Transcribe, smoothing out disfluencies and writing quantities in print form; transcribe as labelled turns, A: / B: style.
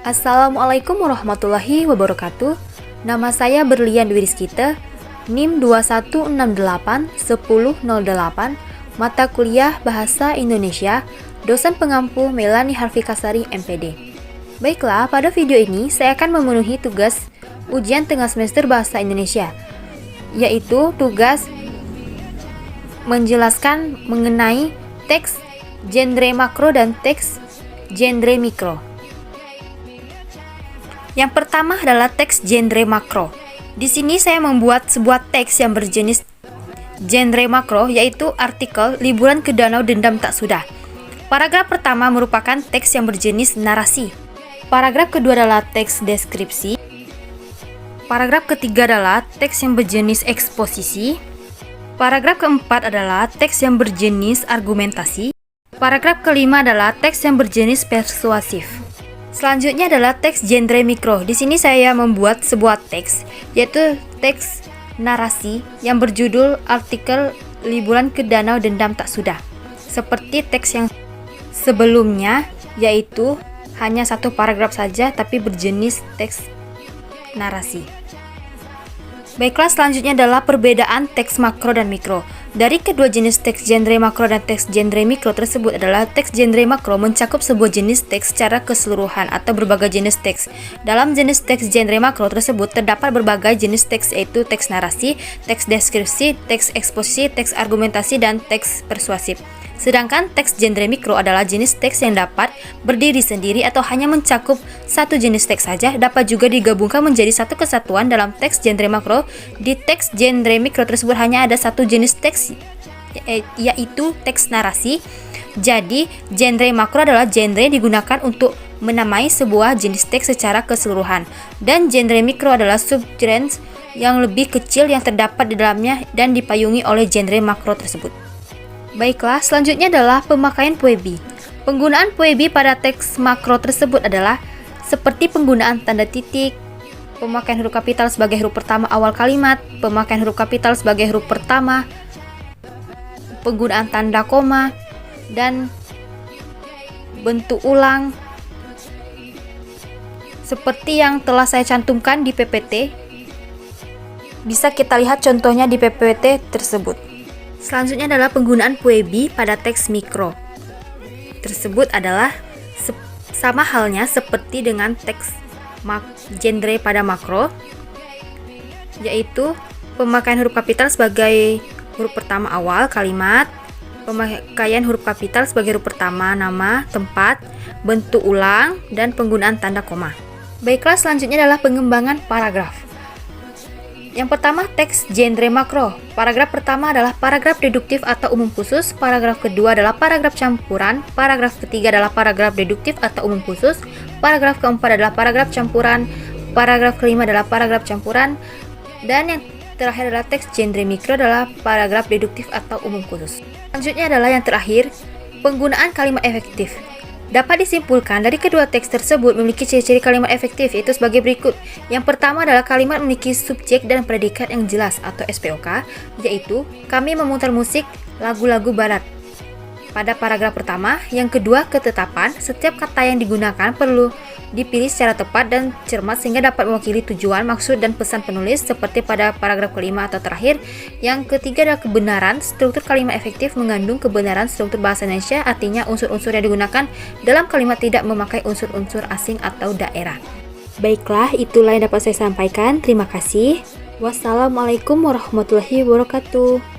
A: Assalamualaikum warahmatullahi wabarakatuh. Nama saya Berlian Dwi Rizkita, NIM 21681008, mata kuliah Bahasa Indonesia, dosen pengampu Melani Harfikasari MPD. Baiklah, pada video ini saya akan memenuhi tugas ujian tengah semester Bahasa Indonesia, yaitu tugas menjelaskan mengenai teks genre makro dan teks genre mikro. Yang pertama adalah teks genre makro. Di sini saya membuat sebuah teks yang berjenis genre makro, yaitu artikel liburan ke danau dendam tak sudah. Paragraf pertama merupakan teks yang berjenis narasi. Paragraf kedua adalah teks deskripsi. Paragraf ketiga adalah teks yang berjenis eksposisi. Paragraf keempat adalah teks yang berjenis argumentasi. Paragraf kelima adalah teks yang berjenis persuasif. Selanjutnya adalah teks genre mikro. Di sini saya membuat sebuah teks, yaitu teks narasi yang berjudul artikel liburan ke danau dendam tak sudah. Seperti teks yang sebelumnya, yaitu hanya satu paragraf saja tapi berjenis teks narasi. Baiklah, selanjutnya adalah perbedaan teks makro dan mikro. Dari kedua jenis teks genre makro dan teks genre mikro tersebut adalah teks genre makro mencakup sebuah jenis teks secara keseluruhan atau berbagai jenis teks. Dalam jenis teks genre makro tersebut terdapat berbagai jenis teks, yaitu teks narasi, teks deskripsi, teks eksposisi, teks argumentasi, dan teks persuasif. Sedangkan teks genre mikro adalah jenis teks yang dapat berdiri sendiri atau hanya mencakup satu jenis teks saja, dapat juga digabungkan menjadi satu kesatuan dalam teks genre makro. Di teks genre mikro tersebut hanya ada satu jenis teks, yaitu teks narasi. Jadi, genre makro adalah genre yang digunakan untuk menamai sebuah jenis teks secara keseluruhan, dan genre mikro adalah subgenre yang lebih kecil yang terdapat di dalamnya dan dipayungi oleh genre makro tersebut. Baiklah, selanjutnya adalah pemakaian puebi. Penggunaan puebi pada teks makro tersebut adalah seperti penggunaan tanda titik, pemakaian huruf kapital sebagai huruf pertama awal kalimat, pemakaian huruf kapital sebagai huruf pertama, penggunaan tanda koma, dan bentuk ulang seperti yang telah saya cantumkan di PPT. Bisa kita lihat contohnya di PPT tersebut. Selanjutnya adalah penggunaan puebi pada teks mikro. Tersebut adalah sama halnya seperti dengan teks genre pada makro, yaitu pemakaian huruf kapital sebagai huruf pertama awal kalimat, pemakaian huruf kapital sebagai huruf pertama nama, tempat, bentuk ulang, dan penggunaan tanda koma. Baiklah, selanjutnya adalah pengembangan paragraf. Yang pertama, teks genre makro. Paragraf pertama adalah paragraf deduktif atau umum khusus. Paragraf kedua adalah paragraf campuran. Paragraf ketiga adalah paragraf deduktif atau umum khusus. Paragraf keempat adalah paragraf campuran. Paragraf kelima adalah paragraf campuran. Dan yang terakhir adalah teks genre mikro adalah paragraf deduktif atau umum khusus. Selanjutnya adalah yang terakhir, penggunaan kalimat efektif. Dapat disimpulkan dari kedua teks tersebut memiliki ciri-ciri kalimat efektif, yaitu sebagai berikut. Yang pertama adalah kalimat memiliki subjek dan predikat yang jelas atau SPOK, yaitu kami memutar musik lagu-lagu barat pada paragraf pertama. Yang kedua, ketetapan. Setiap kata yang digunakan perlu dipilih secara tepat dan cermat sehingga dapat mewakili tujuan, maksud, dan pesan penulis seperti pada paragraf kelima atau terakhir. Yang ketiga adalah kebenaran. Struktur kalimat efektif mengandung kebenaran struktur bahasa Indonesia, artinya unsur-unsur yang digunakan dalam kalimat tidak memakai unsur-unsur asing atau daerah. Baiklah, itulah yang dapat saya sampaikan. Terima kasih. Wassalamualaikum warahmatullahi wabarakatuh.